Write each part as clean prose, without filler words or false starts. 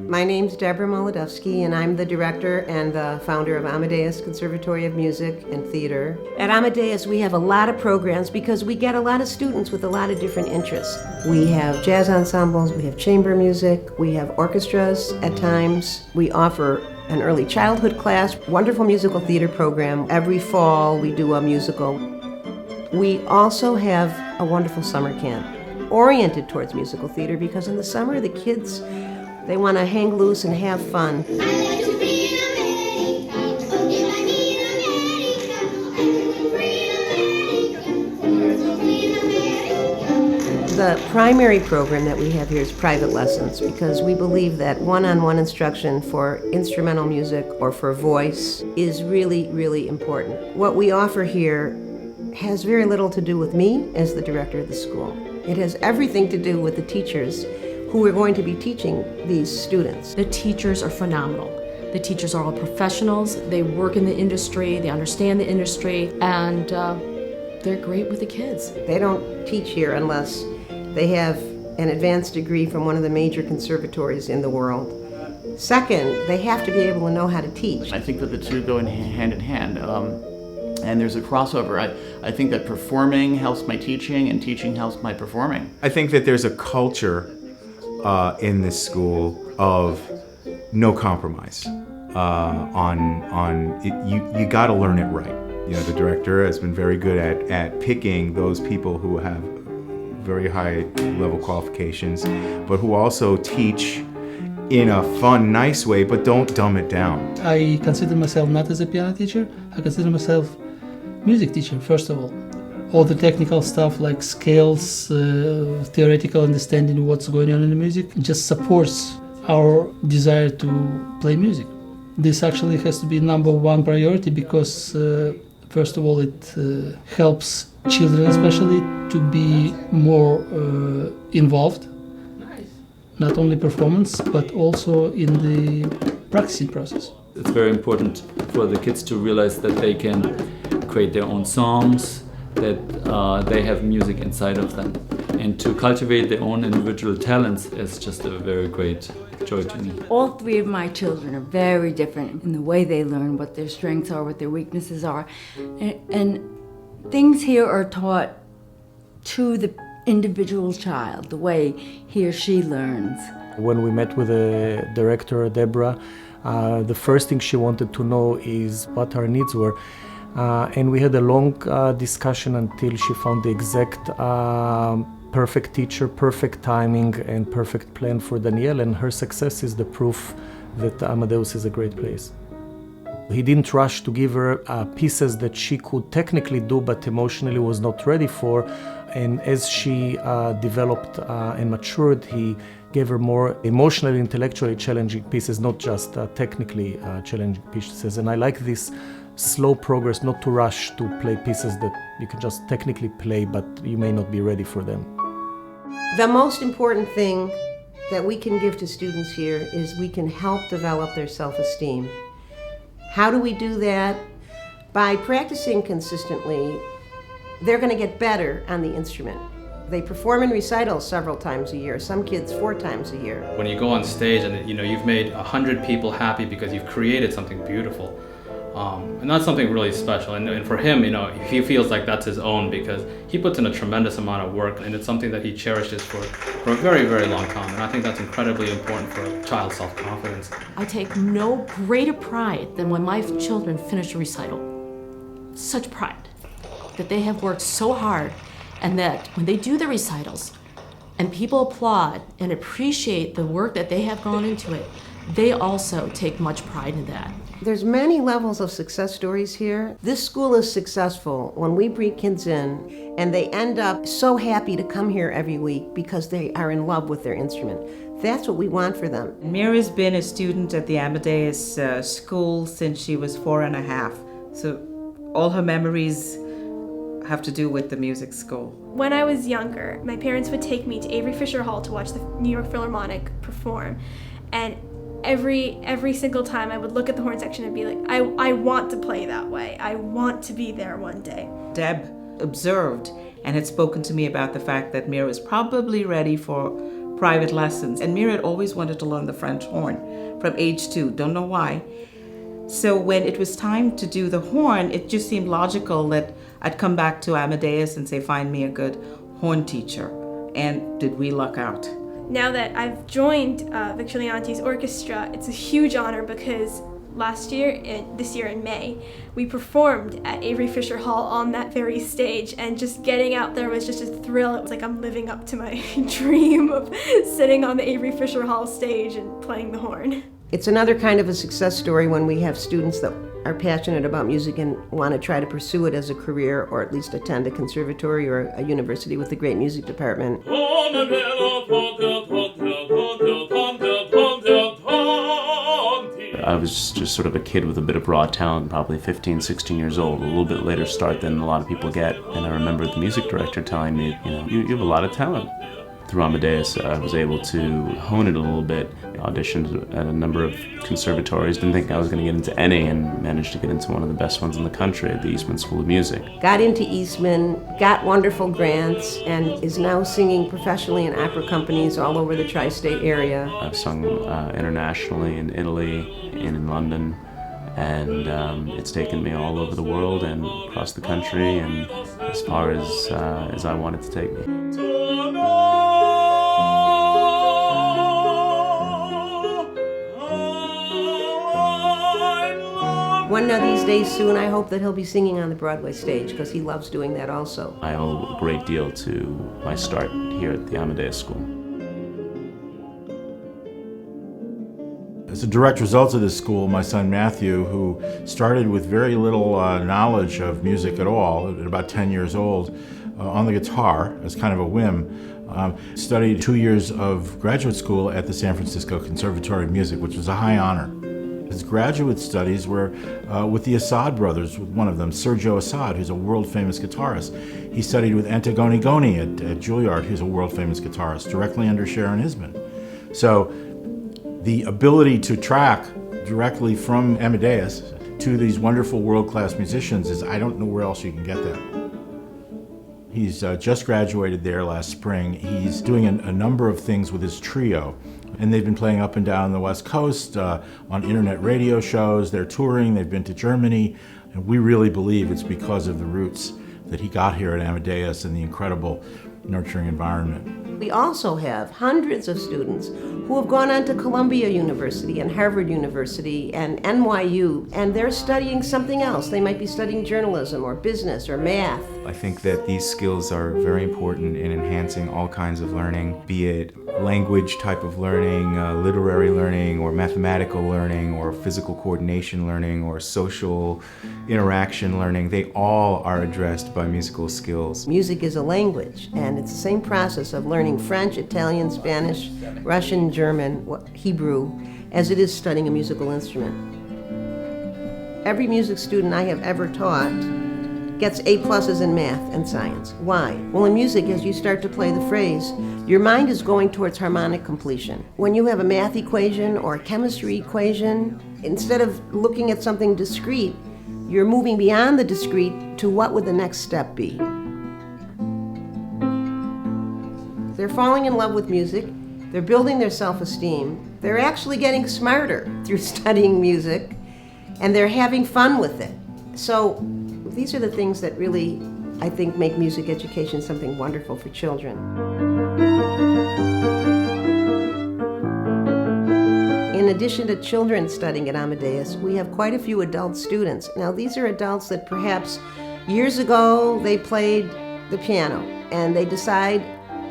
My name's Deborah Molodowski, and I'm the director and the founder of Amadeus Conservatory of Music and Theater. At Amadeus, we have a lot of programs because we get a lot of students with a lot of different interests. We have jazz ensembles, we have chamber music, we have orchestras at times. We offer an early childhood class, wonderful musical theater program. Every fall, we do a musical. We also have a wonderful summer camp oriented towards musical theater because in the summer, the kids, they want to hang loose and have fun. The primary program that we have here is private lessons because we believe that one-on-one instruction for instrumental music or for voice is really, really important. What we offer here has very little to do with me as the director of the school. It has everything to do with the teachers who are going to be teaching these students. The teachers are phenomenal. The teachers are all professionals. They work in the industry, they understand the industry, and they're great with the kids. They don't teach here unless they have an advanced degree from one of the major conservatories in the world. Second, they have to be able to know how to teach. I think that the two go hand in hand. And there's a crossover. I think that performing helps my teaching and teaching helps my performing. I think that there's a culture in this school of no compromise. You got to learn it right. You know, the director has been very good at picking those people who have very high level qualifications, but who also teach in a fun, nice way, but don't dumb it down. I consider myself not as a piano teacher. I consider myself music teacher, first of all the technical stuff like scales, theoretical understanding of what's going on in the music just supports our desire to play music. This actually has to be number one priority because first of all it helps children especially to be more involved, not only performance but also in the practicing process. It's very important for the kids to realize that they can create their own songs, that they have music inside of them. And to cultivate their own individual talents is just a very great joy to me. All three of my children are very different in the way they learn, what their strengths are, what their weaknesses are. And things here are taught to the individual child, the way he or she learns. When we met with the director, Deborah, the first thing she wanted to know is what our needs were. And we had a long discussion until she found the exact perfect teacher, perfect timing, and perfect plan for Danielle. And her success is the proof that Amadeus is a great place. He didn't rush to give her pieces that she could technically do, but emotionally was not ready for. And as she developed and matured, he gave her more emotionally, intellectually challenging pieces, not just technically challenging pieces. And I like this slow progress, not to rush to play pieces that you can just technically play, but you may not be ready for them. The most important thing that we can give to students here is we can help develop their self-esteem. How do we do that? By practicing consistently, they're going to get better on the instrument. They perform in recitals several times a year, some kids 4 times a year. When you go on stage and you've made 100 people happy because you've created something beautiful, and that's something really special. And for him, he feels like that's his own because he puts in a tremendous amount of work, and it's something that he cherishes for a very, very long time. And I think that's incredibly important for a child's self-confidence. I take no greater pride than when my children finish a recital. Such pride that they have worked so hard, and that when they do the recitals and people applaud and appreciate the work that they have gone into it, they also take much pride in that. There's many levels of success stories here. This school is successful when we bring kids in and they end up so happy to come here every week because they are in love with their instrument. That's what we want for them. Mira's been a student at the Amadeus school since she was 4.5. So all her memories have to do with the music school. When I was younger, my parents would take me to Avery Fisher Hall to watch the New York Philharmonic perform. And every single time I would look at the horn section and be like, I want to play that way. I want to be there one day. Deb observed and had spoken to me about the fact that Mira was probably ready for private lessons. And Mira had always wanted to learn the French horn from age 2, don't know why. So when it was time to do the horn, it just seemed logical that I'd come back to Amadeus and say, find me a good horn teacher. And did we luck out? Now that I've joined Victor Leonti's orchestra, it's a huge honor because this year in May, we performed at Avery Fisher Hall on that very stage, and just getting out there was just a thrill. It was like I'm living up to my dream of sitting on the Avery Fisher Hall stage and playing the horn. It's another kind of a success story when we have students that are passionate about music and want to try to pursue it as a career, or at least attend a conservatory or a university with a great music department. I was just sort of a kid with a bit of raw talent, probably 15, 16 years old, a little bit later start than a lot of people get. And I remember the music director telling me, you have a lot of talent. Through Amadeus, I was able to hone it a little bit. I auditioned at a number of conservatories, didn't think I was going to get into any, and managed to get into one of the best ones in the country at the Eastman School of Music. Got into Eastman, got wonderful grants, and is now singing professionally in opera companies all over the tri-state area. I've sung internationally in Italy and in London, and it's taken me all over the world and across the country and as far as I want it to take me. One of these days soon, I hope that he'll be singing on the Broadway stage, because he loves doing that also. I owe a great deal to my start here at the Amadeus School. As a direct result of this school, my son Matthew, who started with very little knowledge of music at all, at about 10 years old, on the guitar as kind of a whim, studied 2 years of graduate school at the San Francisco Conservatory of Music, which was a high honor. His graduate studies were with the Assad brothers, with one of them, Sergio Assad, who's a world-famous guitarist. He studied with Antigone Goni at Juilliard, who's a world-famous guitarist, directly under Sharon Isman. So the ability to track directly from Amadeus to these wonderful world-class musicians is, I don't know where else you can get that. He's just graduated there last spring. He's doing a number of things with his trio. And they've been playing up and down the West Coast on internet radio shows. They're touring, they've been to Germany. And we really believe it's because of the roots that he got here at Amadeus and the incredible nurturing environment. We also have hundreds of students who have gone on to Columbia University and Harvard University and NYU, and they're studying something else. They might be studying journalism or business or math. I think that these skills are very important in enhancing all kinds of learning, be it language type of learning, literary learning, or mathematical learning, or physical coordination learning, or social interaction learning. They all are addressed by musical skills. Music is a language, and it's the same process of learning French, Italian, Spanish, Russian, German, Hebrew, as it is studying a musical instrument. Every music student I have ever taught gets A+ in math and science. Why? Well, in music, as you start to play the phrase, your mind is going towards harmonic completion. When you have a math equation or a chemistry equation, instead of looking at something discrete, you're moving beyond the discrete to what would the next step be. They're falling in love with music, they're building their self-esteem, they're actually getting smarter through studying music, and they're having fun with it. So these are the things that really, I think, make music education something wonderful for children. In addition to children studying at Amadeus, we have quite a few adult students. Now, these are adults that perhaps years ago they played the piano and they decide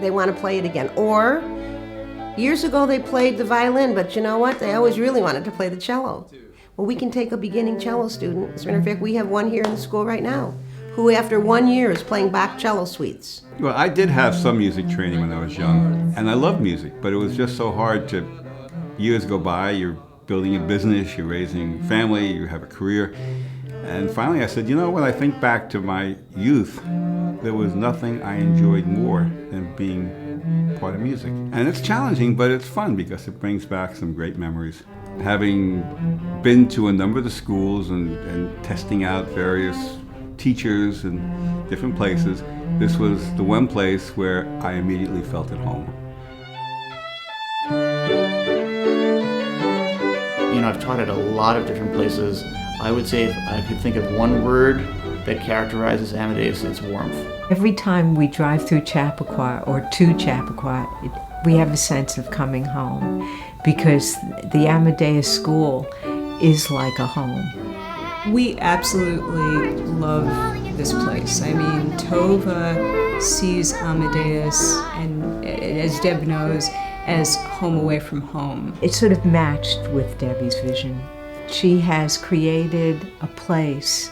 they want to play it again. Or years ago they played the violin, but you know what? They always really wanted to play the cello. Well, we can take a beginning cello student. As a matter of fact, we have one here in the school right now who after 1 year is playing Bach cello suites. Well, I did have some music training when I was young, and I loved music, but it was just so hard to, years go by, you're building a business, you're raising family, you have a career, and finally I said, you know, when I think back to my youth, there was nothing I enjoyed more than being part of music. And it's challenging, but it's fun because it brings back some great memories. Having been to a number of the schools and testing out various teachers in different places, this was the one place where I immediately felt at home. I've taught at a lot of different places. I would say if I could think of one word that characterizes Amadeus, it's warmth. Every time we drive through Chappaqua or to Chappaqua, we have a sense of coming home because the Amadeus School is like a home. We absolutely love this place. I mean, Tova sees Amadeus, and as Deb knows, as home away from home. It's sort of matched with Debbie's vision. She has created a place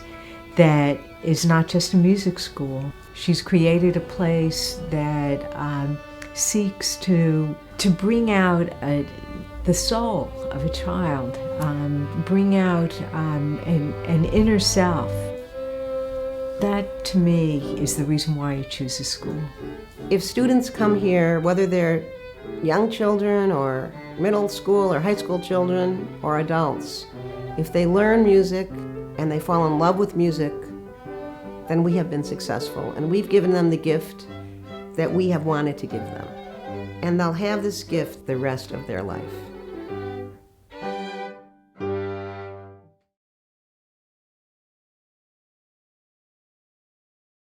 that is not just a music school. She's created a place that seeks to bring out the soul of a child, bring out an inner self. That, to me, is the reason why you choose a school. If students come here, whether they're young children or middle school or high school children or adults, if they learn music and they fall in love with music, then we have been successful, and we've given them the gift that we have wanted to give them. And they'll have this gift the rest of their life.